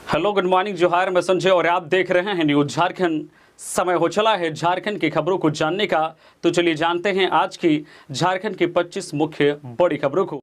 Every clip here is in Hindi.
हेलो, गुड मॉर्निंग, जोहार। मैं संजय और आप देख रहे हैं न्यूज झारखंड। समय हो चला है झारखंड की खबरों को जानने का, तो चलिए जानते हैं आज की झारखंड की 25 मुख्य बड़ी खबरों को।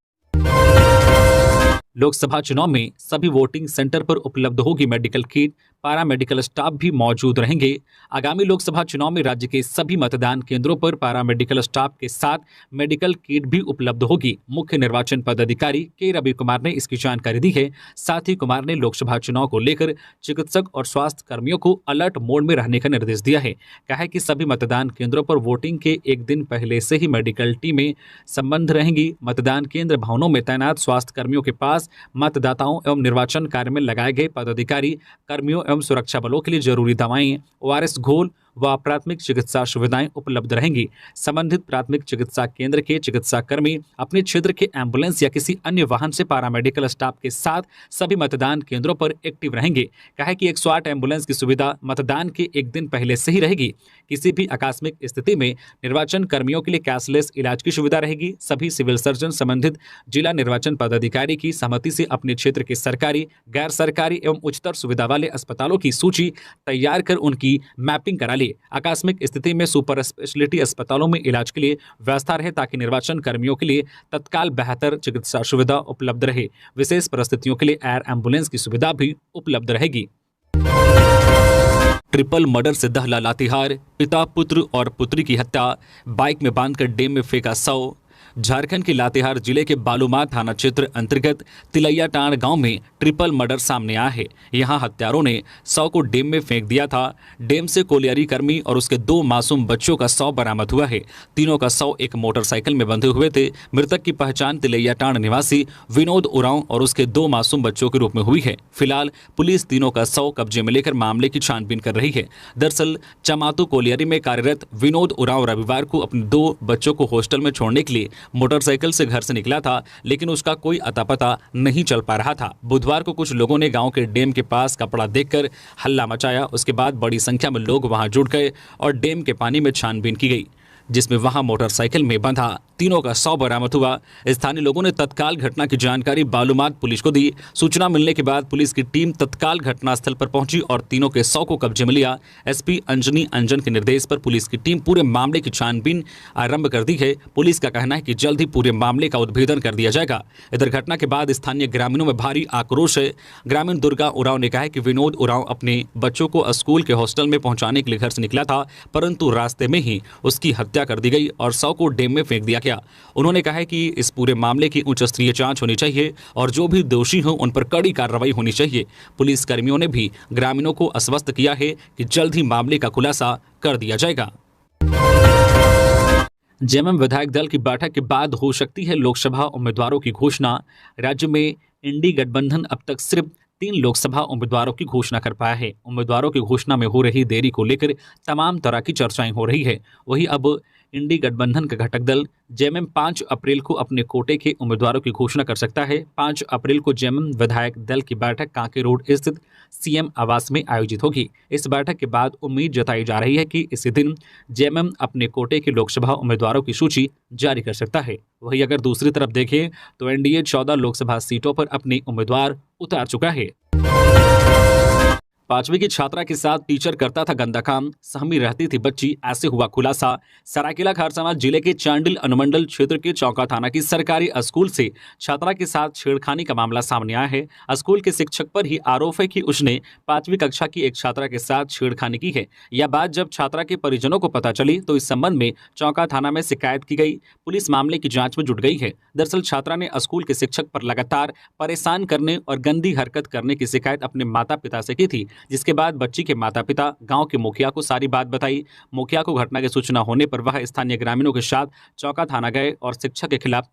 लोकसभा चुनाव में सभी वोटिंग सेंटर पर उपलब्ध होगी मेडिकल किट, पारा मेडिकल स्टाफ भी मौजूद रहेंगे। आगामी लोकसभा चुनाव में राज्य के सभी मतदान केंद्रों पर पारा मेडिकल स्टाफ के साथ मेडिकल किट भी उपलब्ध होगी। मुख्य निर्वाचन पदाधिकारी के रवि कुमार ने इसकी जानकारी दी है। साथ ही कुमार ने लोकसभा चुनाव को लेकर चिकित्सक और स्वास्थ्य कर्मियों को अलर्ट मोड में रहने का निर्देश दिया है। कहा है कि सभी मतदान केंद्रों पर वोटिंग के एक दिन पहले से ही मेडिकल टीमें संबंध रहेंगी। मतदान केंद्र भवनों में तैनात स्वास्थ्य कर्मियों के पास मतदाताओं एवं निर्वाचन कार्य में लगाए गए पदाधिकारी कर्मियों एवं सुरक्षा बलों के लिए जरूरी दवाएं, ओआरएस घोल व प्राथमिक चिकित्सा सुविधाएं उपलब्ध रहेंगी। संबंधित प्राथमिक चिकित्सा केंद्र के चिकित्सा कर्मी अपने क्षेत्र के एम्बुलेंस या किसी अन्य वाहन से पारामेडिकल स्टाफ के साथ सभी मतदान केंद्रों पर एक्टिव रहेंगे। कहा है कि 108 एम्बुलेंस की सुविधा मतदान के एक दिन पहले से ही रहेगी। किसी भी आकस्मिक स्थिति में निर्वाचन कर्मियों के लिए कैशलेस इलाज की सुविधा रहेगी। सभी सिविल सर्जन संबंधित जिला निर्वाचन पदाधिकारी की सहमति से अपने क्षेत्र के सरकारी, गैर सरकारी एवं उच्चतर सुविधा वाले अस्पतालों की सूची तैयार कर उनकी मैपिंग करा ले। आकस्मिक स्थिति में सुपर स्पेशलिटी अस्पतालों में इलाज के लिए व्यवस्था रहे, ताकि निर्वाचन कर्मियों के लिए तत्काल बेहतर चिकित्सा सुविधा उपलब्ध रहे। विशेष परिस्थितियों के लिए एयर एम्बुलेंस की सुविधा भी उपलब्ध रहेगी। ट्रिपल मर्डर से दहला लातेहार, पिता, पुत्र और पुत्री की हत्या, बाइक में बांधकर डैम में फेंका शव। झारखंड के लातेहार जिले के बालूमाथ थाना क्षेत्र अंतर्गत तिलैयाटांड गांव में ट्रिपल मर्डर सामने आया है। यहां हत्यारों ने शव को डैम में फेंक दिया था। डैम से कोलियारी कर्मी और उसके 2 मासूम बच्चों का शव बरामद हुआ है। तीनों का शव एक मोटरसाइकिल में बंधे हुए थे। मृतक की पहचान तिलैयाटांड निवासी विनोद उरांव और उसके 2 मासूम बच्चों के रूप में हुई है। फिलहाल पुलिस तीनों का शव कब्जे में लेकर मामले की छानबीन कर रही है। दरअसल चमातू कोलियारी में कार्यरत विनोद उरांव रविवार को अपने 2 बच्चों को हॉस्टल में छोड़ने के लिए मोटरसाइकिल से घर से निकला था, लेकिन उसका कोई अता पता नहीं चल पा रहा था। बुधवार को कुछ लोगों ने गांव के डैम के पास कपड़ा देखकर हल्ला मचाया। उसके बाद बड़ी संख्या में लोग वहां जुट गए और डैम के पानी में छानबीन की गई, जिसमें वहां मोटरसाइकिल में बंधा तीनों का शव बरामद हुआ। स्थानीय लोगों ने तत्काल घटना की जानकारी बालूमाथ पुलिस को दी। सूचना मिलने के बाद पुलिस की टीम तत्काल घटनास्थल पर पहुंची और तीनों के शव को कब्जे में लिया। एसपी अंजनी अंजन के निर्देश पर पुलिस की टीम पूरे मामले की छानबीन आरंभ कर दी है। पुलिस का कहना है कि जल्द ही पूरे मामले का उद्भेदन कर दिया जाएगा। इधर घटना के बाद स्थानीय ग्रामीणों में भारी आक्रोश है। ग्रामीण दुर्गा उरांव ने कहा है कि विनोद उरांव अपने बच्चों को स्कूल के हॉस्टल में पहुंचाने के लिए घर से निकला था, परंतु रास्ते में ही उसकी हत्या कर दी गई और शव को डैम में फेंक दिया गया। उन्होंने कहा है कि इस पूरे मामले की उच्च स्तरीय जांच होनी चाहिए और जो भी दोषी हो उन पर कड़ी कार्रवाई होनी चाहिए। पुलिस कर्मियों ने भी ग्रामीणों को आश्वस्त किया है कि जल्द ही मामले का खुलासा कर दिया जाएगा। जेएमएम विधायक दल की बैठक के बाद हो सकती है लोकसभा उम्मीदवारों की घोषणा। राज्य में इंडी गठबंधन अब तक सिर्फ 3 लोकसभा उम्मीदवारों की घोषणा कर पाया है। उम्मीदवारों की घोषणा में हो रही देरी को लेकर तमाम तरह की चर्चाएं हो रही है। वहीं अब इंडी गठबंधन का घटक दल जेएमएम 5 अप्रैल को अपने कोटे के उम्मीदवारों की घोषणा कर सकता है। 5 अप्रैल को जेएमएम विधायक दल की बैठक कांके रोड स्थित सीएम आवास में आयोजित होगी। इस बैठक के बाद उम्मीद जताई जा रही है कि इसी दिन जेएमएम अपने कोटे के लोकसभा उम्मीदवारों की सूची जारी कर सकता है। वहीं अगर दूसरी तरफ देखें तो एनडीए 14 लोकसभा सीटों पर अपने उम्मीदवार उतार चुका है। 5वीं की छात्रा के साथ टीचर करता था गंदा काम, सहमी रहती थी बच्ची, ऐसे हुआ खुलासा। सरायकेला खरसावां जिले के चांडिल अनुमंडल क्षेत्र के चौका थाना की सरकारी स्कूल से छात्रा के साथ छेड़खानी का मामला सामने आया है। स्कूल के शिक्षक पर ही आरोप है कि उसने 5वीं कक्षा की एक छात्रा के साथ छेड़खानी की है। यह बात जब छात्रा के परिजनों को पता चली तो इस संबंध में चौका थाना में शिकायत की गई। पुलिस मामले की जांच में जुट गई है। दरअसल छात्रा ने स्कूल के शिक्षक पर लगातार परेशान करने और गंदी हरकत करने की शिकायत अपने माता पिता से की थी, जिसके बाद बच्ची के माता पिता गांव के मुखिया को सारी बात बताई। मुखिया को घटना की सूचना होने पर वह स्थानीय ग्रामीणों के साथ चौका थाना गए और शिक्षक के खिलाफ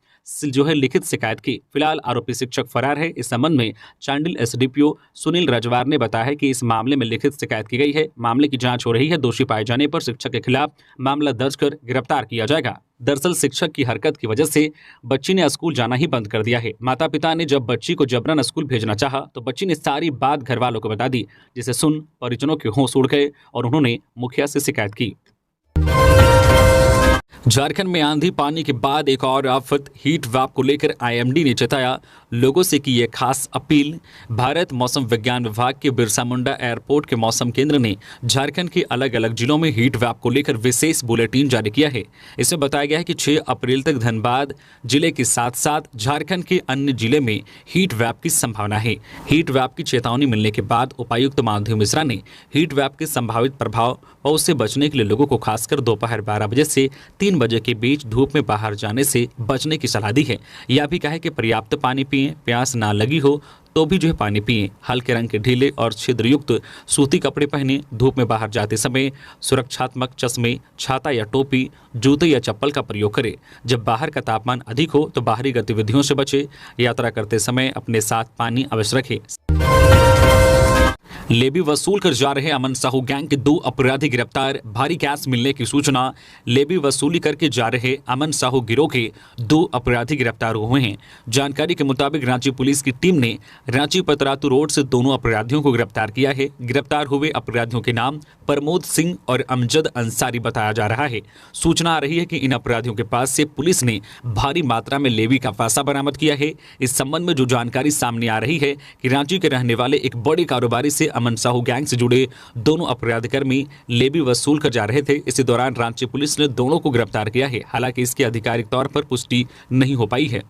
लिखित शिकायत की। फिलहाल आरोपी शिक्षक फरार है। इस संबंध में चांडिल एसडीपीओ सुनील रजवार ने बताया है कि इस मामले में लिखित शिकायत की गई है। मामले की जांच हो रही है। दोषी पाए जाने पर शिक्षक के खिलाफ मामला दर्ज कर गिरफ्तार किया जाएगा। दरअसल शिक्षक की हरकत की वजह से बच्ची ने स्कूल जाना ही बंद कर दिया है। माता पिता ने जब बच्ची को जबरन स्कूल भेजना चाहा तो बच्ची ने सारी बात घर वालों को बता दी, जिसे सुन परिजनों के होश उड़ गए और उन्होंने मुखिया से शिकायत की। झारखंड में आंधी पानी के बाद एक और आफत हीट वेव को लेकर आईएमडी ने जताया लोगों से की ये खास अपील। भारत मौसम विज्ञान विभाग के बिरसा मुंडा एयरपोर्ट के मौसम केंद्र ने झारखंड के अलग अलग जिलों में हीट वेव को लेकर विशेष बुलेटिन जारी किया है। इसमें बताया गया है कि 6 अप्रैल तक धनबाद जिले के साथ साथ झारखंड के अन्य जिले में हीट वेव की संभावना है। हीट वेव की चेतावनी मिलने के बाद उपायुक्त माधव मिश्रा ने हीट वेव के संभावित प्रभाव और उससे बचने के लिए लोगों को खासकर दोपहर 12 बजे से 3 बजे के बीच धूप में बाहर जाने से बचने की सलाह दी है। यह भी कहा है कि पर्याप्त पानी पिएं, प्यास ना लगी हो तो भी जो है पानी पिएं, हल्के रंग के ढीले और छिद्रयुक्त सूती कपड़े पहने, धूप में बाहर जाते समय सुरक्षात्मक चश्मे, छाता या टोपी, जूते या चप्पल का प्रयोग करें। जब बाहर का तापमान अधिक हो तो बाहरी गतिविधियों से बचें। यात्रा करते समय अपने साथ पानी अवश्य रखें। लेवी वसूल कर जा रहे अमन साहू गैंग के 2 अपराधी गिरफ्तार, भारी कैश मिलने की सूचना। लेवी वसूली करके जा रहे अमन साहू गिरोह के 2 अपराधी गिरफ्तार हुए हैं। जानकारी के मुताबिक रांची पुलिस की टीम ने रांची पतरातू रोड से दोनों अपराधियों को गिरफ्तार किया है। गिरफ्तार हुए अपराधियों के नाम प्रमोद सिंह और अमजद अंसारी बताया जा रहा है। सूचना आ रही है कि इन अपराधियों के पास से पुलिस ने भारी मात्रा में लेवी का पैसा बरामद किया है। इस संबंध में जो जानकारी सामने आ रही है कि रांची के रहने वाले एक बड़े कारोबारी से अमन साहू गैंग से जुड़े दोनों अपराधकर्मी लेवी वसूल कर जा रहे थे। इसी दौरान रांची पुलिस ने दोनों को गिरफ्तार किया है। हालांकि इसकी आधिकारिक तौर पर पुष्टि नहीं हो पाई है।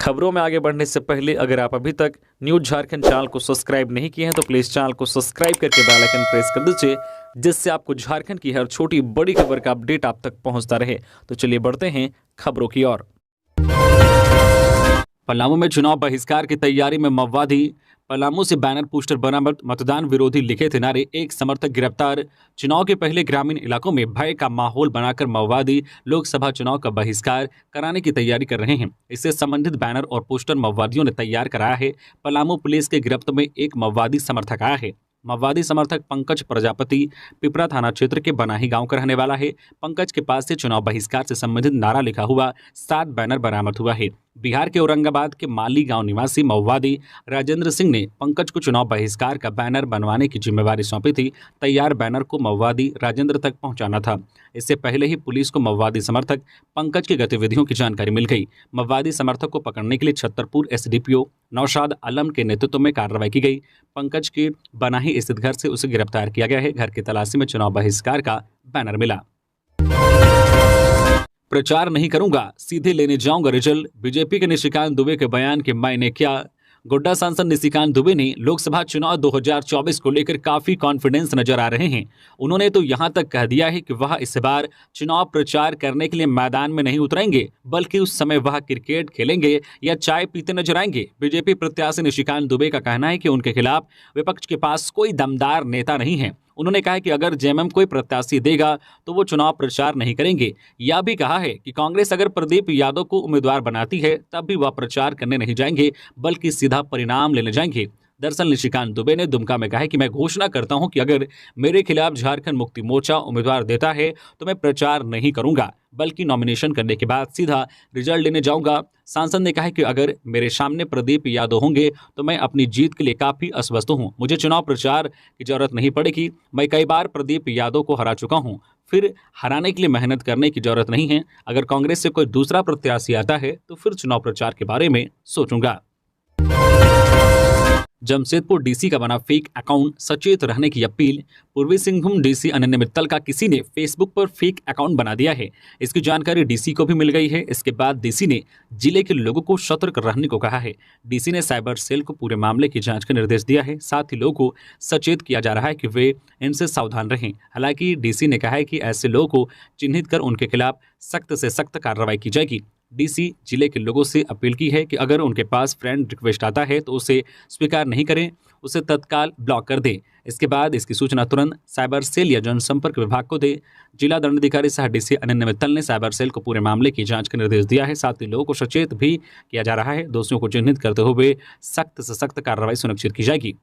खबरों में आगे बढ़ने से पहले अगर आप अभी तक न्यूज झारखंड चैनल को सब्सक्राइब नहीं किए हैं तो प्लीज चैनल को सब्सक्राइब करके बेल आइकन प्रेस कर दीजिए, जिससे आपको झारखंड की हर छोटी बड़ी खबर का अपडेट आप तक पहुंचता रहे। तो चलिए बढ़ते हैं खबरों की ओर। पलामू में चुनाव बहिष्कार की तैयारी में माओवादी, पलामू से बैनर पोस्टर बरामद, मतदान विरोधी लिखे थे नारे, एक समर्थक गिरफ्तार। चुनाव के पहले ग्रामीण इलाकों में भय का माहौल बनाकर माओवादी लोकसभा चुनाव का बहिष्कार कराने की तैयारी कर रहे हैं। इससे संबंधित बैनर और पोस्टर माओवादियों ने तैयार कराया है। पलामू पुलिस के गिरफ्त में एक माओवादी समर्थक आया है। माओवादी समर्थक पंकज प्रजापति पिपरा थाना क्षेत्र के बनाही गांव का रहने वाला है। पंकज के पास से चुनाव बहिष्कार से संबंधित नारा लिखा हुआ 7 बैनर बरामद हुआ है। बिहार के औरंगाबाद के माली गांव निवासी माओवादी राजेंद्र सिंह ने पंकज को चुनाव बहिष्कार का बैनर बनवाने की जिम्मेवारी सौंपी थी। तैयार बैनर को माओवादी राजेंद्र तक पहुंचाना था। इससे पहले ही पुलिस को माओवादी समर्थक पंकज की गतिविधियों की जानकारी मिल गई। माओवादी समर्थक को पकड़ने के लिए छतरपुर एसडीपीओ नौशाद आलम के नेतृत्व में कार्रवाई की गई। पंकज के बनाही स्थित घर से उसे गिरफ्तार किया गया है। घर की तलाशी में चुनाव बहिष्कार का बैनर मिला। प्रचार नहीं करूंगा, सीधे लेने जाऊंगा रिजल्ट, बीजेपी के निशिकांत दुबे के बयान के मायने क्या। गोड्डा सांसद निशिकांत दुबे ने लोकसभा चुनाव 2024 को लेकर काफी कॉन्फिडेंस नजर आ रहे हैं। उन्होंने तो यहां तक कह दिया है कि वह इस बार चुनाव प्रचार करने के लिए मैदान में नहीं उतरेंगे, बल्कि उस समय वह क्रिकेट खेलेंगे या चाय पीते नजर आएंगे। बीजेपी प्रत्याशी निशिकांत दुबे का कहना है कि उनके खिलाफ विपक्ष के पास कोई दमदार नेता नहीं है। उन्होंने कहा कि अगर जेएमएम कोई प्रत्याशी देगा तो वो चुनाव प्रचार नहीं करेंगे। यह भी कहा है कि कांग्रेस अगर प्रदीप यादव को उम्मीदवार बनाती है तब भी वह प्रचार करने नहीं जाएंगे, बल्कि सीधा परिणाम लेने जाएंगे। दरअसल निशिकांत दुबे ने दुमका में कहा है कि मैं घोषणा करता हूं कि अगर मेरे खिलाफ झारखंड मुक्ति मोर्चा उम्मीदवार देता है तो मैं प्रचार नहीं करूंगा, बल्कि नॉमिनेशन करने के बाद सीधा रिजल्ट लेने जाऊंगा। सांसद ने कहा कि अगर मेरे सामने प्रदीप यादव होंगे तो मैं अपनी जीत के लिए काफी आश्वस्त हूं। मुझे चुनाव प्रचार की जरूरत नहीं पड़ेगी। मैं कई बार प्रदीप यादव को हरा चुका हूं, फिर हराने के लिए मेहनत करने की जरूरत नहीं है। अगर कांग्रेस से कोई दूसरा प्रत्याशी आता है तो फिर चुनाव प्रचार के बारे में सोचूंगा। जमशेदपुर डीसी का बना फेक अकाउंट, सचेत रहने की अपील। पूर्वी सिंहभूम डीसी अनन्य मित्तल का किसी ने फेसबुक पर फेक अकाउंट बना दिया है। इसकी जानकारी डीसी को भी मिल गई है। इसके बाद डीसी ने जिले के लोगों को सतर्क रहने को कहा है। डीसी ने साइबर सेल को पूरे मामले की जांच का निर्देश दिया है। साथ ही लोगों को सचेत किया जा रहा है कि वे इनसे सावधान रहें। हालांकि डीसी ने कहा है कि ऐसे लोगों को चिन्हित कर उनके खिलाफ सख्त से सख्त कार्रवाई की जाएगी। डीसी जिले के लोगों से अपील की है कि अगर उनके पास फ्रेंड रिक्वेस्ट आता है तो उसे स्वीकार नहीं करें, उसे तत्काल ब्लॉक कर दें। इसके बाद इसकी सूचना तुरंत साइबर सेल या जनसंपर्क विभाग को दे। जिला दंडाधिकारी सह डीसी अनन्य मित्तल ने साइबर सेल को पूरे मामले की जांच का निर्देश दिया है। साथ ही लोगों को सचेत भी किया जा रहा है। दोषियों को चिन्हित करते हुए सख्त से सख्त कार्रवाई सुनिश्चित की जाएगी।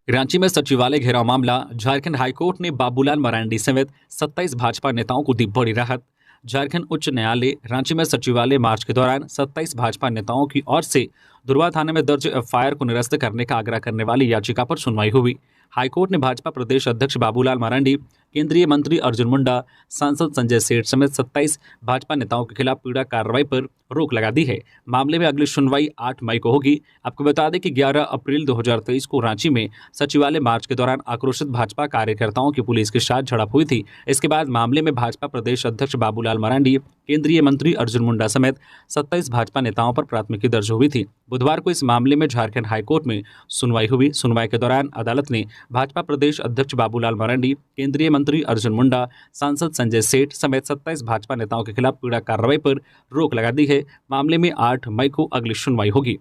रांची में सचिवालय घेराव मामला, झारखंड हाईकोर्ट ने बाबूलाल मरांडी समेत 27 भाजपा नेताओं को दी बड़ी राहत। झारखंड उच्च न्यायालय रांची में सचिवालय मार्च के दौरान 27 भाजपा नेताओं की ओर से धुरवा थाने में दर्ज एफआईआर को निरस्त करने का आग्रह करने वाली याचिका पर सुनवाई हुई। हाईकोर्ट ने भाजपा प्रदेश अध्यक्ष बाबूलाल मरांडी, केंद्रीय मंत्री अर्जुन मुंडा, सांसद संजय सेठ समेत 27 भाजपा नेताओं के खिलाफ पीड़ा कार्रवाई पर रोक लगा दी है। मामले में अगली सुनवाई 8 मई को होगी। आपको बता दें कि 11 अप्रैल 2023 को रांची में सचिवालय मार्च के दौरान आक्रोशित भाजपा कार्यकर्ताओं की पुलिस के साथ झड़प हुई थी। इसके बाद मामले में भाजपा प्रदेश अध्यक्ष बाबूलाल मरांडी, केंद्रीय मंत्री अर्जुन मुंडा समेत 27 भाजपा नेताओं पर प्राथमिकी दर्ज हुई थी। बुधवार को इस मामले में झारखंड हाईकोर्ट में सुनवाई हुई। सुनवाई के दौरान अदालत ने भाजपा प्रदेश अध्यक्ष बाबूलाल मरांडी, केंद्रीय मंत्री अर्जुन मुंडा, सांसद संजय सेठ समेत 27 भाजपा नेताओं के खिलाफ पीड़ा कार्रवाई पर रोक लगा दी है। मामले में 8 मई को अगली सुनवाई होगी।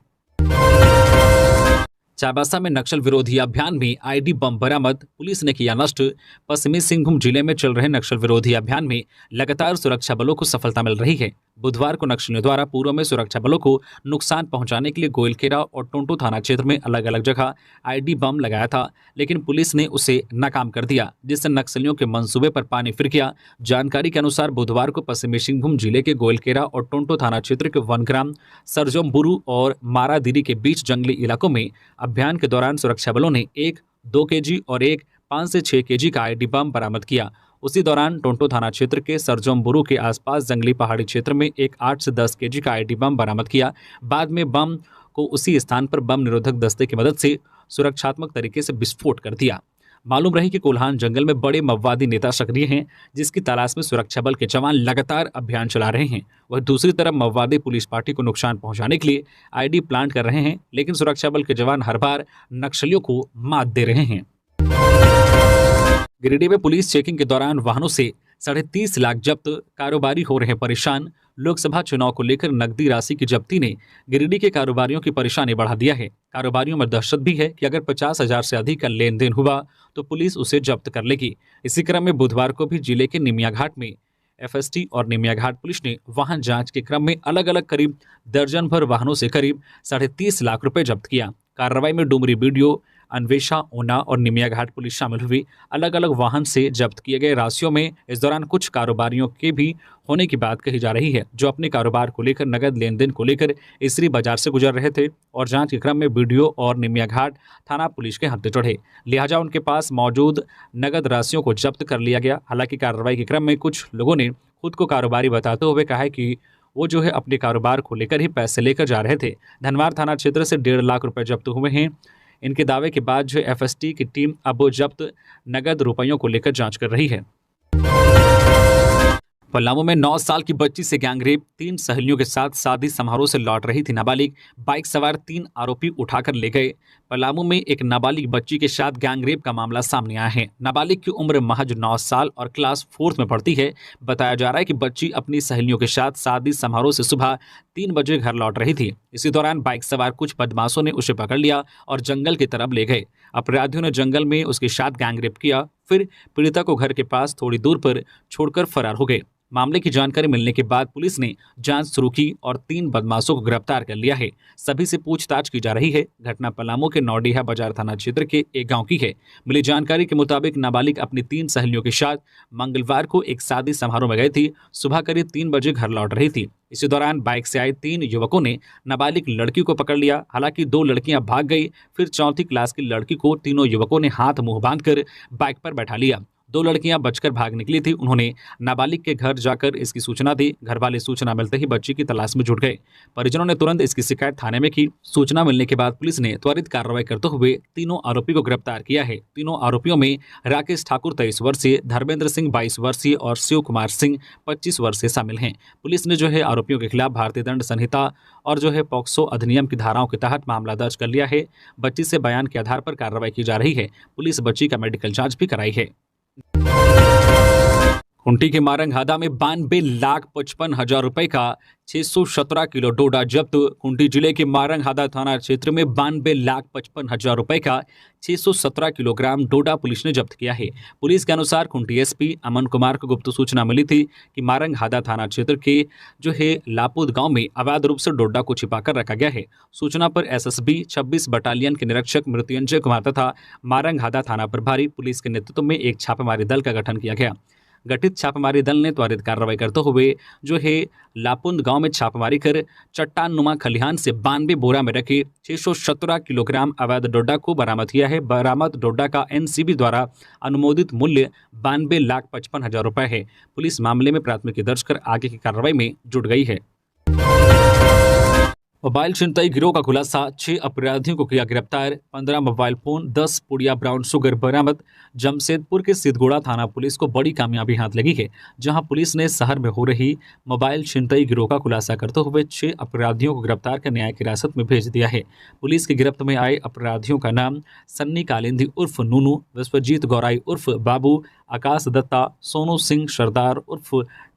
चाईबासा में नक्सल विरोधी अभियान में आईडी बम बरामद, पुलिस ने किया नष्ट। पश्चिमी सिंहभूम जिले में चल रहे नक्सल विरोधी अभियान में लगातार सुरक्षा बलों को सफलता मिल रही है। बुधवार को नक्सलियों द्वारा पूर्व में सुरक्षा बलों को नुकसान पहुंचाने के लिए गोइलकेरा और टोंटो थाना क्षेत्र में अलग अलग जगह आईडी बम लगाया था, लेकिन पुलिस ने उसे नाकाम कर दिया, जिससे नक्सलियों के मंसूबे पर पानी फिर गया। जानकारी के अनुसार बुधवार को पश्चिमी सिंहभूम जिले के गोइलकेरा और टोंटो थाना क्षेत्र के वनग्राम सरजोमबुरु और मारादिरी के बीच जंगली इलाकों में अभियान के दौरान सुरक्षा बलों ने एक 2 केजी और एक 5 से 6 केजी का आईडी बम बरामद किया। उसी दौरान टोंटो थाना क्षेत्र के सरजोमबुरु के आसपास जंगली पहाड़ी क्षेत्र में एक 8 से 10 केजी का आईडी बम बरामद किया। बाद में बम को उसी स्थान पर बम निरोधक दस्ते की मदद से सुरक्षात्मक तरीके से विस्फोट कर दिया। मालूम रही कि कोल्हान जंगल में बड़े माओवादी नेता सक्रिय हैं, जिसकी तलाश में सुरक्षा बल के जवान लगातार अभियान चला रहे हैं। वह दूसरी तरफ माओवादी पुलिस पार्टी को नुकसान पहुंचाने के लिए आईडी प्लांट कर रहे हैं, लेकिन सुरक्षा बल के जवान हर बार नक्सलियों को मात दे रहे हैं। गिरिडीह में पुलिस चेकिंग के दौरान वाहनों से 30.5 लाख जब्त, कारोबारी हो रहे परेशान। लोकसभा चुनाव को लेकर नकदी राशि की जब्ती ने गिरिडीह के कारोबारियों की परेशानी बढ़ा दिया है। कारोबारियों में दहशत भी है कि अगर 50,000 से अधिक का लेन देन हुआ तो पुलिस उसे जब्त कर लेगी। इसी क्रम में बुधवार को भी जिले के निमियाघाट में एफएसटी और निमियाघाट पुलिस ने वाहन जांच के क्रम में अलग अलग करीब दर्जन भर वाहनों से करीब 30.5 लाख रुपए जब्त किया। कार्रवाई में डुमरी वीडियो, अन्वेषा, ऊना और निमियाघाट पुलिस शामिल हुई। अलग अलग वाहन से जब्त किए गए राशियों में इस दौरान कुछ कारोबारियों के भी होने की बात कही जा रही है, जो अपने कारोबार को लेकर नगद लेन देन को लेकर इसरी बाजार से गुजर रहे थे और जांच के क्रम में वीडियो और निमियाघाट थाना पुलिस के हत्थे चढ़े, लिहाजा उनके पास मौजूद नगद राशियों को जब्त कर लिया गया। हालांकि कार्रवाई के क्रम में कुछ लोगों ने खुद को कारोबारी बताते हुए कहा है कि वो जो है अपने कारोबार को लेकर ही पैसे लेकर जा रहे थे। धनवार थाना क्षेत्र से 1.5 लाख रुपए जब्त हुए हैं। इनके दावे के बाद जो एफएसटी की टीम अब जब्त नगद रुपयों को लेकर जांच कर रही है। पलामू में 9 साल की बच्ची से गैंगरेप, 3 सहेलियों के साथ शादी समारोह से लौट रही थी नाबालिग, बाइक सवार 3 आरोपी उठाकर ले गए। पलामू में एक नाबालिग बच्ची के साथ गैंगरेप का मामला सामने आया है। नाबालिग की उम्र महज 9 साल और क्लास 4th में पढ़ती है। बताया जा रहा है कि बच्ची अपनी सहेलियों के साथ शादी समारोह से सुबह 3 बजे घर लौट रही थी। इसी दौरान बाइक सवार कुछ बदमाशों ने उसे पकड़ लिया और जंगल की तरफ ले गए। अपराधियों ने जंगल में उसके साथ गैंगरेप किया, फिर पीड़िता को घर के पास थोड़ी दूर पर छोड़कर फरार हो गए। मामले की जानकारी मिलने के बाद पुलिस ने जांच शुरू की और 3 बदमाशों को गिरफ्तार कर लिया है। सभी से पूछताछ की जा रही है। घटना पलामू के नौडीहा बाजार थाना क्षेत्र के एक गांव की है। मिली जानकारी के मुताबिक नाबालिग अपनी 3 सहेलियों के साथ मंगलवार को एक शादी समारोह में गई थी। सुबह करीब 3 बजे घर लौट रही थी। इसी दौरान बाइक से आए 3 युवकों ने नाबालिग लड़की को पकड़ लिया। हालांकि 2 लड़कियां भाग गई। फिर 4th क्लास की लड़की को तीनों युवकों ने हाथ मुंह बांधकर बाइक पर बैठा लिया। 2 लड़कियां बचकर भाग निकली थी। उन्होंने नाबालिग के घर जाकर इसकी सूचना दी। घर वाले सूचना मिलते ही बच्ची की तलाश में जुट गए। परिजनों ने तुरंत इसकी शिकायत थाने में की। सूचना मिलने के बाद पुलिस ने त्वरित कार्रवाई करते हुए तीनों आरोपी को गिरफ्तार किया है। तीनों आरोपियों में राकेश ठाकुर 23 वर्षीय, धर्मेंद्र सिंह 22 वर्षीय और शिव कुमार सिंह 25 वर्षीय शामिल हैं। पुलिस ने जो है आरोपियों के खिलाफ भारतीय दंड संहिता और जो है पॉक्सो अधिनियम की धाराओं के तहत मामला दर्ज कर लिया है। बच्ची से बयान के आधार पर कार्रवाई की जा रही है। पुलिस बच्ची का मेडिकल जांच भी कराई है। खूंटी के मारंगहादा में 92,55,000 रुपए का 617 किलो डोडा जब्त। खूंटी जिले के मारंगहादा थाना क्षेत्र में 92,55,000 रुपए का 617 किलोग्राम डोडा पुलिस ने जब्त किया है। पुलिस के अनुसार खूंटी एसपी अमन कुमार को गुप्त सूचना मिली थी कि मारंगहादा थाना क्षेत्र के जो है लापुद गांव में अवैध रूप से डोडा को छिपाकर रखा गया है। सूचना पर एसएसबी 26 बटालियन के निरीक्षक मृत्युंजय कुमार तथा मारंगहादा थाना प्रभारी पुलिस के नेतृत्व में एक छापेमारी दल का गठन किया गया। गठित छापेमारी दल ने त्वरित कार्रवाई करते हुए जो है लापुंद गांव में छापेमारी कर चट्टान नुमा खलिहान से 92 बोरा में रखे 617 किलोग्राम अवैध डोडा को बरामद किया है। बरामद डोडा का एनसीबी द्वारा अनुमोदित मूल्य 92,55,000 रुपए है। पुलिस मामले में प्राथमिकी दर्ज कर आगे की कार्रवाई में जुट गई है। मोबाइल छिनतई गिरोह का खुलासा, 6 अपराधियों को किया गिरफ्तार, 15 मोबाइल फोन, 10 पुड़िया ब्राउन शुगर बरामद। जमशेदपुर के सिद्धगोड़ा थाना पुलिस को बड़ी कामयाबी हाथ लगी है, जहां पुलिस ने शहर में हो रही मोबाइल छिनतई गिरोह का खुलासा करते हुए 6 अपराधियों को गिरफ्तार कर न्यायिक हिरासत में भेज दिया है। पुलिस की गिरफ्त में आए अपराधियों का नाम सन्नी कालिंदी उर्फ नूनू, विश्वजीत गौराई उर्फ बाबू, आकाश दत्ता, सोनू सिंह सरदार उर्फ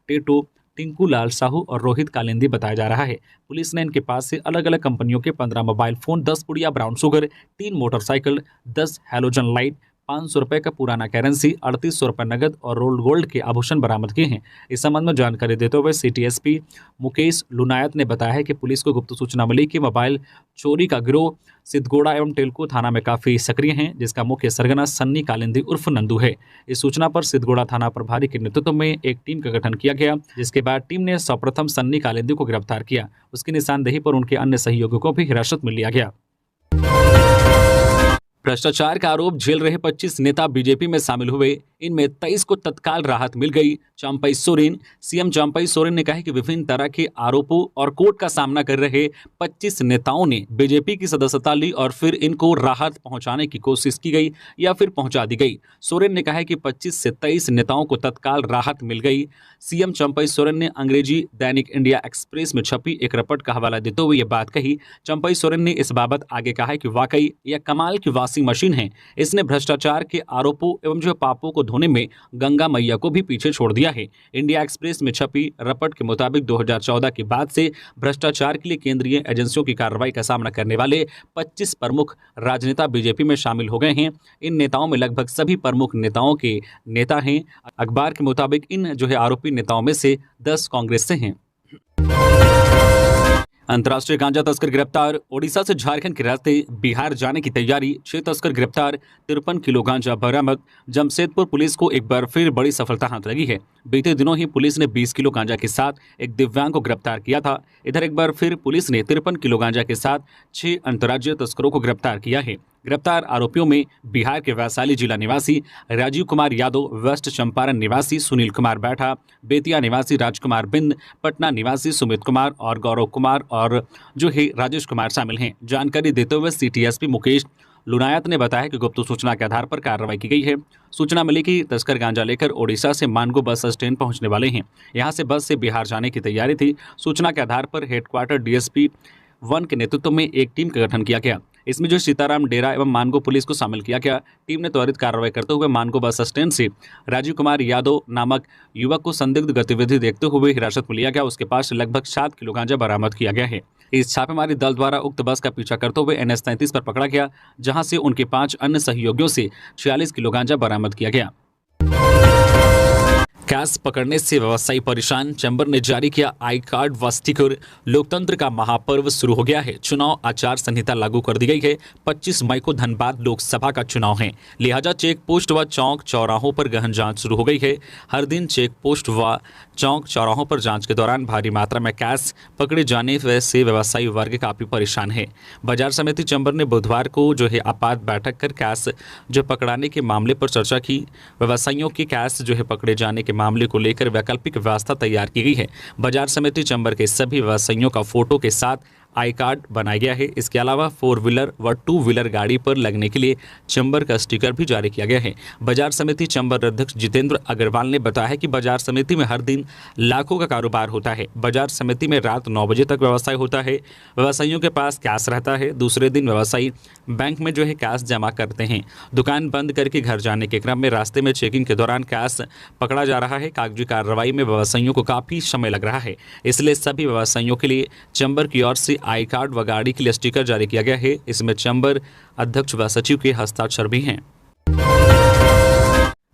टेटो, टिंकू लाल साहू और रोहित कालिंदी बताया जा रहा है। पुलिस ने इनके पास से अलग अलग कंपनियों के 15 मोबाइल फोन, 10 पुड़िया brown sugar, 3 motorcycle, 10 halogen light, 500 रुपये का पुराना करेंसी, 3800 रुपये नगद और रोल्ड गोल्ड के आभूषण बरामद किए हैं। इस संबंध में जानकारी देते हुए सिटी एसपी मुकेश लुनायत ने बताया है कि पुलिस को गुप्त सूचना मिली कि मोबाइल चोरी का गिरोह सिद्धगोड़ा एवं टेलको थाना में काफी सक्रिय हैं, जिसका मुख्य सरगना सन्नी कालिंदी उर्फ नंदू है। इस सूचना पर सिद्धगोड़ा थाना प्रभारी के नेतृत्व में एक टीम का गठन किया गया, जिसके बाद टीम ने सर्वप्रथम सन्नी कालिंदी को गिरफ्तार किया। उसकी निशानदेही पर उनके अन्य सहयोगियों को भी हिरासत में लिया गया। भ्रष्टाचार का आरोप झेल रहे 25 नेता बीजेपी में शामिल हुए, इनमें 23 को तत्काल राहत मिल गई। चंपई सोरेन, सीएम चंपई सोरेन ने कहा कि विभिन्न तरह के आरोपों और कोर्ट का सामना कर रहे 25 नेताओं ने बीजेपी की सदस्यता ली और फिर इनको राहत पहुंचाने की कोशिश की गई या फिर पहुंचा दी गई। सोरेन ने कहा कि 25 से 23 नेताओं को तत्काल राहत मिल गई। सीएम चंपई सोरेन ने अंग्रेजी दैनिक इंडिया एक्सप्रेस में छपी एक रिपोर्ट का हवाला देते हुए यह बात कही। चंपई सोरेन ने इस बाबत आगे कहा कि वाकई यह कमाल की वॉशिंग मशीन है, इसने भ्रष्टाचार के आरोपों एवं जो पापों को धोने में गंगा मैया को भी पीछे छोड़ दिया है। इंडिया एक्सप्रेस में छपी रिपोर्ट के मुताबिक 2014 के बाद से भ्रष्टाचार के लिए केंद्रीय एजेंसियों की कार्रवाई का सामना करने वाले 25 प्रमुख राजनेता बीजेपी में शामिल हो गए हैं। इन नेताओं में लगभग सभी प्रमुख नेताओं के नेता हैं। अखबार के मुताबिक इन जो है आरोपी नेताओं में से 10 कांग्रेस से हैं। अंतर्राष्ट्रीय गांजा तस्कर गिरफ्तार, ओडिशा से झारखंड के रास्ते बिहार जाने की तैयारी, 6 तस्कर गिरफ्तार, 53 किलो गांजा बरामद। जमशेदपुर पुलिस को एक बार फिर बड़ी सफलता हाथ लगी है। बीते दिनों ही पुलिस ने 20 किलो गांजा के साथ एक दिव्यांग को गिरफ्तार किया था। इधर एक बार फिर पुलिस ने 53 किलो गांजा के साथ 6 अंतर्राज्यीय तस्करों को गिरफ्तार किया है। गिरफ्तार आरोपियों में बिहार के वैशाली जिला निवासी राजीव कुमार यादव, वेस्ट चंपारण निवासी सुनील कुमार बैठा, बेतिया निवासी राजकुमार बिंद, पटना निवासी सुमित कुमार और गौरव कुमार और जो है राजेश कुमार शामिल हैं। जानकारी देते हुए सिटी एसपी मुकेश लुनायत ने बताया कि गुप्त सूचना के आधार पर कार्रवाई की गई है। सूचना मिली कि तस्कर गांजा लेकर ओडिशा से मानगो बस स्टैंड पहुंचने वाले हैं। यहां से बस से बिहार जाने की तैयारी थी। सूचना के आधार पर हेडक्वार्टर डीएसपी 1 के नेतृत्व में एक टीम का गठन किया गया। इसमें जो सीताराम डेरा एवं मानगो पुलिस को शामिल किया गया। टीम ने त्वरित कार्रवाई करते हुए मानगो बस स्टैंड से राजीव कुमार यादव नामक युवक को संदिग्ध गतिविधि देखते हुए हिरासत में लिया गया। उसके पास लगभग 7 किलो गांजा बरामद किया गया है। इस छापेमारी दल द्वारा उक्त बस का पीछा करते हुए NH-33 पर पकड़ा गया, जहां से उनके 5 अन्य सहयोगियों से 46 किलो गांजा बरामद किया गया। कैश पकड़ने से व्यवसायी परेशान, चैंबर ने जारी किया आई कार्ड व स्टिकर। लोकतंत्र का महापर्व शुरू हो गया है। चुनाव आचार संहिता लागू कर दी गई है। 25 मई को धनबाद लोकसभा का चुनाव है, लिहाजा चेक पोस्ट व चौक चौराहों पर गहन जांच शुरू हो गई है। हर दिन चेक पोस्ट व चौक चौराहों पर जांच के दौरान भारी मात्रा में कैश पकड़े जाने से व्यवसायी वर्ग काफी परेशान है। बाजार समिति चैंबर ने बुधवार को जो है आपात बैठक कर कैश जो पकड़ाने के मामले पर चर्चा की। व्यवसायियों के कैश जो है पकड़े जाने के मामले को लेकर वैकल्पिक व्यवस्था तैयार की गई है। बाजार समिति चैंबर के सभी व्यवसायियों का फोटो के साथ आई कार्ड बनाया गया है। इसके अलावा 4 व्हीलर व 2 व्हीलर गाड़ी पर लगने के लिए चैंबर का स्टिकर भी जारी किया गया है। बाजार समिति चैंबर अध्यक्ष जितेंद्र अग्रवाल ने बताया है कि बाजार समिति में हर दिन लाखों का कारोबार होता है। बाजार समिति में रात 9 बजे तक व्यवसाय होता है। व्यवसायियों के पास कैश रहता है। दूसरे दिन व्यवसायी बैंक में जो है कैश जमा करते हैं। दुकान बंद करके घर जाने के क्रम में रास्ते में चेकिंग के दौरान कैश पकड़ा जा रहा है। कागजी कार्रवाई में व्यवसायियों को काफ़ी समय लग रहा है। इसलिए सभी व्यवसायियों के लिए चैंबर की ओर से आई कार्ड व गाड़ी के लिए स्टिकर जारी किया गया है। इसमें चैंबर अध्यक्ष व सचिव के हस्ताक्षर भी हैं।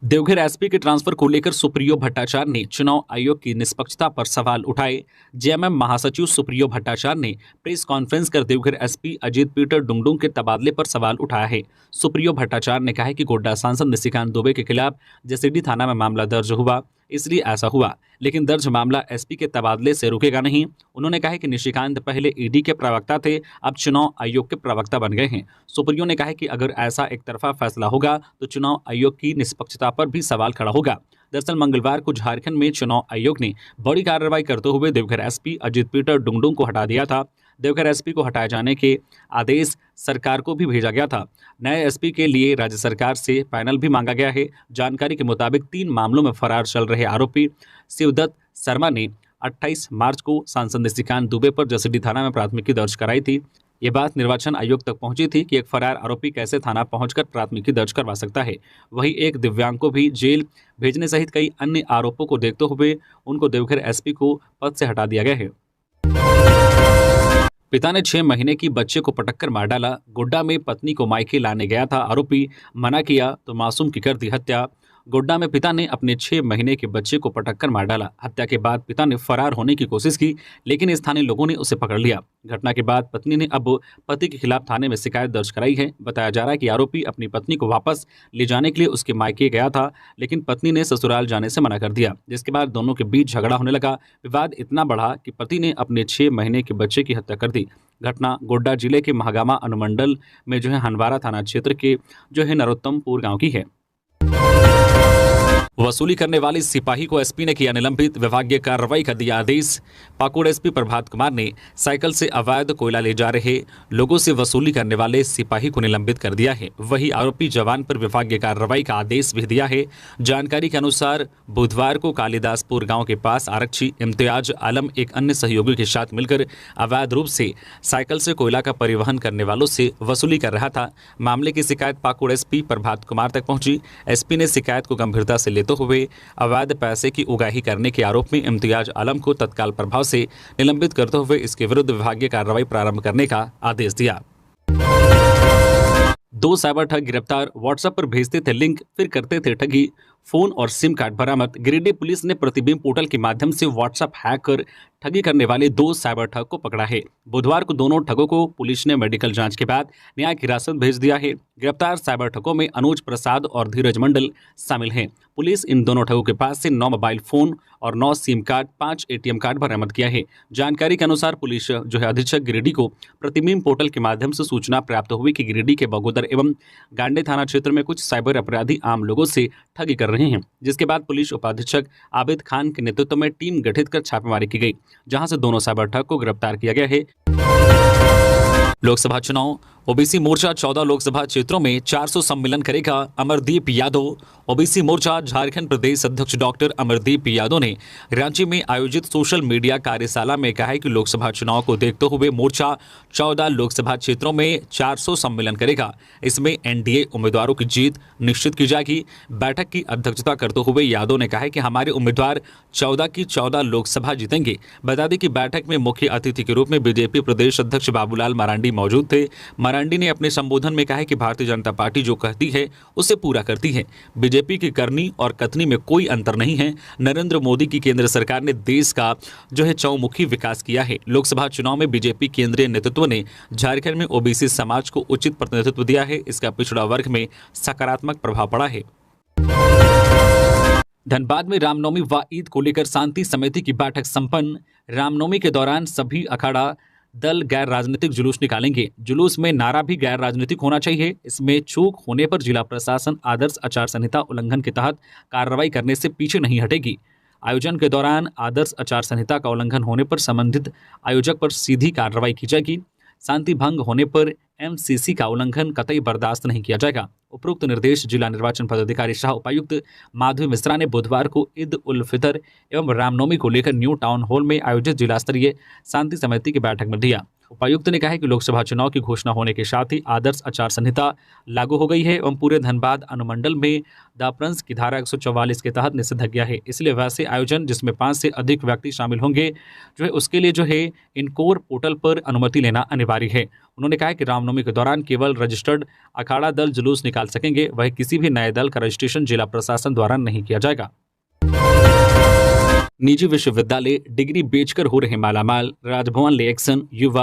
देवघर एसपी के ट्रांसफर को लेकर सुप्रियो भट्टाचार्य ने चुनाव आयोग की निष्पक्षता पर सवाल उठाए। जेएमएम महासचिव सुप्रियो भट्टाचार्य ने प्रेस कॉन्फ्रेंस कर देवघर एसपी अजीत पीटर डुंगडुंग के तबादले पर सवाल उठाया है। सुप्रियो भट्टाचार्य ने कहा है कि गोड्डा सांसद निशिकांत दुबे के खिलाफ जसीडीह थाना में मामला दर्ज हुआ। इसलिए ऐसा हुआ, लेकिन दर्ज मामला एसपी के तबादले से रुकेगा नहीं। उन्होंने कहा कि निशिकांत पहले ईडी के प्रवक्ता थे, अब चुनाव आयोग के प्रवक्ता बन गए हैं। सुप्रियो ने कहा कि अगर ऐसा एक तरफा फैसला होगा तो चुनाव आयोग की निष्पक्षता पर भी सवाल खड़ा होगा। दरअसल मंगलवार को झारखंड में चुनाव आयोग ने बड़ी कार्रवाई करते हुए देवघर एसपी अजित पीटर डुंगडुंग को हटा दिया था। देवघर एसपी को हटाए जाने के आदेश सरकार को भी भेजा गया था। नए एसपी के लिए राज्य सरकार से पैनल भी मांगा गया है। जानकारी के मुताबिक 3 मामलों में फरार चल रहे आरोपी शिवदत्त शर्मा ने 28 मार्च को सांसद निशिकांत दुबे पर जसीडीह थाना में प्राथमिकी दर्ज कराई थी। ये बात निर्वाचन आयोग तक पहुंची थी कि एक फरार आरोपी कैसे थाना पहुंचकर प्राथमिकी दर्ज करवा सकता है। वहीं एक दिव्यांग को भी जेल भेजने सहित कई अन्य आरोपों को देखते हुए उनको देवघर एसपी को पद से हटा दिया गया है। पिता ने 6 महीने की बच्चे को पटककर मार डाला। गोड्डा में पत्नी को मायके लाने गया था आरोपी, मना किया तो मासूम की कर दी हत्या। गोड्डा में पिता ने अपने 6 महीने के बच्चे को पटककर मार डाला। हत्या के बाद पिता ने फरार होने की कोशिश की, लेकिन स्थानीय लोगों ने उसे पकड़ लिया। घटना के बाद पत्नी ने अब पति के खिलाफ थाने में शिकायत दर्ज कराई है। बताया जा रहा है कि आरोपी अपनी पत्नी को वापस ले जाने के लिए उसके मायके गया था, लेकिन पत्नी ने ससुराल जाने से मना कर दिया, जिसके बाद दोनों के बीच झगड़ा होने लगा। विवाद इतना बढ़ा कि पति ने अपने 6 महीने के बच्चे की हत्या कर दी। घटना गोड्डा जिले के महागामा अनुमंडल में हनवारा थाना क्षेत्र के नरोत्तमपुर गांव की है। वसूली करने वाले सिपाही को एसपी ने किया निलंबित, विभागीय कार्रवाई का दिया आदेश। पाकुड़ एसपी प्रभात कुमार ने साइकिल से अवैध कोयला ले जा रहे लोगों से वसूली करने वाले सिपाही को निलंबित कर दिया है। वही आरोपी जवान पर विभागीय कार्रवाई का आदेश भी दिया है। जानकारी के अनुसार बुधवार को कालिदासपुर गांव के पास आरक्षी इम्तियाज आलम एक अन्य सहयोगी के साथ मिलकर अवैध रूप से साइकिल से कोयला का परिवहन करने वालों से वसूली कर रहा था। मामले की शिकायत पाकुड़ एसपी प्रभात कुमार तक पहुंची। एसपी ने शिकायत को गंभीरता से लेते हुए अवैध पैसे की उगाही करने के आरोप में इम्तियाज आलम को तत्काल प्रभाव से निलंबित करते हुए इसके विरुद्ध विभागीय कार्रवाई प्रारंभ करने का आदेश दिया। 2 साइबर ठग गिरफ्तार, व्हाट्सएप पर भेजते थे लिंक, फिर करते थे ठगी। फोन और सिम कार्ड बरामद। गिरिडीह पुलिस ने प्रतिबिंब पोर्टल के माध्यम से व्हाट्सएप हैक कर ठगी करने वाले 2 साइबर ठग को पकड़ा है। बुधवार को दोनों ठगों को पुलिस ने मेडिकल जांच के बाद न्यायिक हिरासत भेज दिया है। गिरफ्तार साइबर ठगों में अनुज प्रसाद और धीरज मंडल शामिल हैं। पुलिस इन दोनों ठगों के पास से 9 मोबाइल फोन और 9 सिम कार्ड, 5 एटीएम कार्ड बरामद किया है। जानकारी के अनुसार पुलिस अधीक्षक गिरिडीह को प्रतिबिंब पोर्टल के माध्यम से सूचना प्राप्त हुई कि गिरिडीह के बगोदर एवं गांडे थाना क्षेत्र में कुछ साइबर अपराधी आम लोगों से ठगी कर रहे हैं, जिसके बाद पुलिस उपाधीक्षक आबिद खान के नेतृत्व में टीम गठित कर छापेमारी की गई, जहां से दोनों साइबर ठग को गिरफ्तार किया गया है। लोकसभा चुनाव, ओबीसी मोर्चा 14 लोकसभा क्षेत्रों में 400 सम्मेलन करेगा, अमरदीप यादव। ओबीसी मोर्चा झारखंड प्रदेश अध्यक्ष डॉक्टर अमरदीप यादव ने रांची में आयोजित सोशल मीडिया कार्यशाला में कहा है कि लोकसभा चुनाव को देखते हुए मोर्चा 14 लोकसभा क्षेत्रों में 400 सम्मेलन करेगा। इसमें एनडीए उम्मीदवारों की जीत निश्चित की जाएगी। बैठक की अध्यक्षता करते हुए यादव ने कहा कि हमारे उम्मीदवार 14 की 14 लोकसभा जीतेंगे। बता दें कि बैठक में मुख्य अतिथि के रूप में बीजेपी प्रदेश अध्यक्ष बाबूलाल मरांडी मौजूद थे। मरांडी ने अपने संबोधन में कहा कि भारतीय जनता पार्टी जो कहती है उसे पूरा करती है। बीजेपी की करनी और कथनी में कोई अंतर नहीं है। नरेंद्र मोदी की केंद्र सरकार ने देश का चौमुखी विकास किया है। लोकसभा चुनाव में बीजेपी केंद्रीय नेतृत्व ने झारखंड में ओबीसी समाज को उचित प्रतिनिधित्व दिया है। इसका पिछड़ा वर्ग में सकारात्मक प्रभाव पड़ा है। धनबाद में रामनवमी व ईद को लेकर शांति समिति की बैठक संपन्न। रामनवमी के दौरान सभी अखाड़ा दल गैर राजनीतिक जुलूस निकालेंगे। जुलूस में नारा भी गैर राजनीतिक होना चाहिए। इसमें चूक होने पर जिला प्रशासन आदर्श आचार संहिता उल्लंघन के तहत कार्रवाई करने से पीछे नहीं हटेगी। आयोजन के दौरान आदर्श आचार संहिता का उल्लंघन होने पर संबंधित आयोजक पर सीधी कार्रवाई की जाएगी। शांति भंग होने पर एमसीसी का उल्लंघन कतई बर्दाश्त नहीं किया जाएगा। उपरोक्त निर्देश जिला निर्वाचन पदाधिकारी सह उपायुक्त माधवी मिश्रा ने बुधवार को ईद उल फितर एवं रामनवमी को लेकर न्यू टाउन हॉल में आयोजित जिला स्तरीय शांति समिति की बैठक में दिया। उपायुक्त ने कहा कि लोकसभा चुनाव की घोषणा होने के साथ ही आदर्श आचार संहिता लागू हो गई है एवं पूरे धनबाद अनुमंडल में दाप्रांस की धारा 144 के तहत निषेधाज्ञा है। इसलिए वैसे आयोजन जिसमें 5 से अधिक व्यक्ति शामिल होंगे उसके लिए इनकोर पोर्टल पर अनुमति लेना अनिवार्य है। उन्होंने कहा कि रामनवमी के दौरान केवल रजिस्टर्ड अखाड़ा दल जुलूस निकाल सकेंगे। वह किसी भी नए दल का रजिस्ट्रेशन जिला प्रशासन द्वारा नहीं किया जाएगा। निजी विश्वविद्यालय डिग्री बेचकर हो रहे मालामाल, राजभवन ले एक्शन। युवा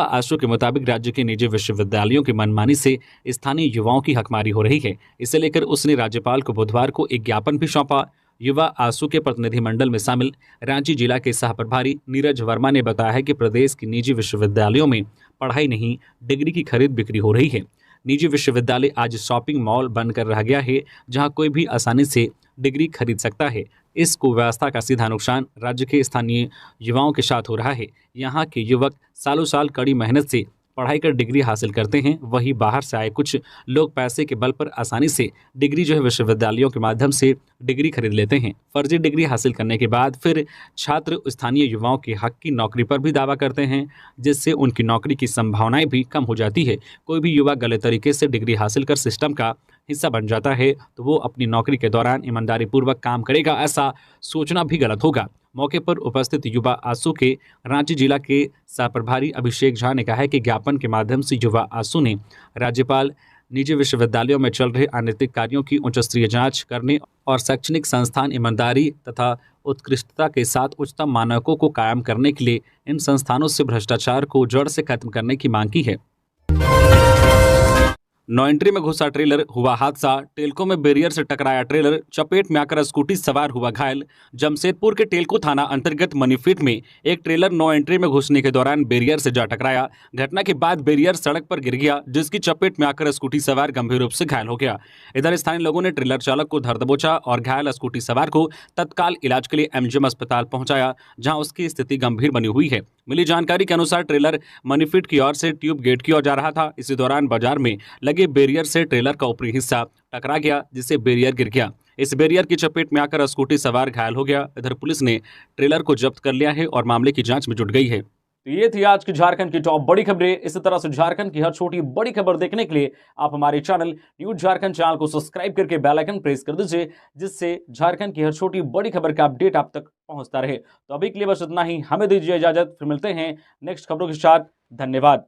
आशु के मुताबिक राज्य के निजी विश्वविद्यालयों की मनमानी से स्थानीय युवाओं की हकमारी हो रही है। इसे लेकर उसने राज्यपाल को बुधवार को एक ज्ञापन भी सौंपा। युवा आंसू के प्रतिनिधिमंडल में शामिल रांची जिला के सह प्रभारी नीरज वर्मा ने बताया है कि प्रदेश की निजी विश्वविद्यालयों में पढ़ाई नहीं, डिग्री की खरीद बिक्री हो रही है। निजी विश्वविद्यालय आज शॉपिंग मॉल बनकर रह गया है, जहां कोई भी आसानी से डिग्री खरीद सकता है। इस कुव्यवस्था का सीधा नुकसान राज्य के स्थानीय युवाओं के साथ हो रहा है। यहाँ के युवक सालों साल कड़ी मेहनत से पढ़ाई कर डिग्री हासिल करते हैं, वहीं बाहर से आए कुछ लोग पैसे के बल पर आसानी से डिग्री विश्वविद्यालयों के माध्यम से डिग्री खरीद लेते हैं। फर्जी डिग्री हासिल करने के बाद फिर छात्र स्थानीय युवाओं के हक की नौकरी पर भी दावा करते हैं, जिससे उनकी नौकरी की संभावनाएं भी कम हो जाती है। कोई भी युवा गलत तरीके से डिग्री हासिल कर सिस्टम का हिस्सा बन जाता है तो वो अपनी नौकरी के दौरान ईमानदारी पूर्वक काम करेगा, ऐसा सोचना भी गलत होगा। मौके पर उपस्थित युवा आंसू के रांची जिला के सह प्रभारी अभिषेक झा ने कहा है कि ज्ञापन के माध्यम से युवा आंसू ने राज्यपाल निजी विश्वविद्यालयों में चल रहे अनैतिक कार्यों की उच्च स्तरीय जांच करने और शैक्षणिक संस्थान ईमानदारी तथा उत्कृष्टता के साथ उच्चतम मानकों को कायम करने के लिए इन संस्थानों से भ्रष्टाचार को जड़ से खत्म करने की मांग की है। नौ एंट्री में घुसा ट्रेलर, हुआ हादसा। टेल्को में बैरियर से टकराया ट्रेलर, चपेट में आकर स्कूटी सवार हुआ घायल। जमशेदपुर के टेल्को थाना अंतर्गत मनीफीट में एक ट्रेलर नौ एंट्री में घुसने के दौरान बैरियर से जा टकराया। घटना के बाद बैरियर सड़क पर गिर गया, जिसकी चपेट में आकर स्कूटी सवार गंभीर रूप से घायल हो गया। इधर स्थानीय लोगों ने ट्रेलर चालक को धर दबोचा और घायल स्कूटी सवार को तत्काल इलाज के लिए एमजीएम अस्पताल पहुंचाया, जहां उसकी स्थिति गंभीर बनी हुई है। मिली जानकारी के अनुसार ट्रेलर मनीफीट की ओर से ट्यूब गेट की ओर जा रहा था। इसी दौरान बाजार में लगे बैरियर से ट्रेलर का ऊपरी हिस्सा टकरा गया, जिससे बैरियर गिर गया। इस बैरियर की चपेट में आकर स्कूटी सवार घायल हो गया। इधर पुलिस ने ट्रेलर को जब्त कर लिया है और मामले की जांच में जुट गई है। तो ये थी आज की झारखंड की टॉप बड़ी खबरें। इसी तरह से झारखंड की हर छोटी बड़ी खबर देखने के लिए आप हमारे चैनल न्यूज झारखंड चैनल को सब्सक्राइब करके बेल आइकन प्रेस कर दीजिए, जिससे झारखंड की हर छोटी बड़ी खबर का अपडेट आप तक पहुंचता रहे। तो अभी के लिए बस इतना ही, हमें दीजिए इजाजत, फिर मिलते हैं नेक्स्ट खबरों के साथ। धन्यवाद।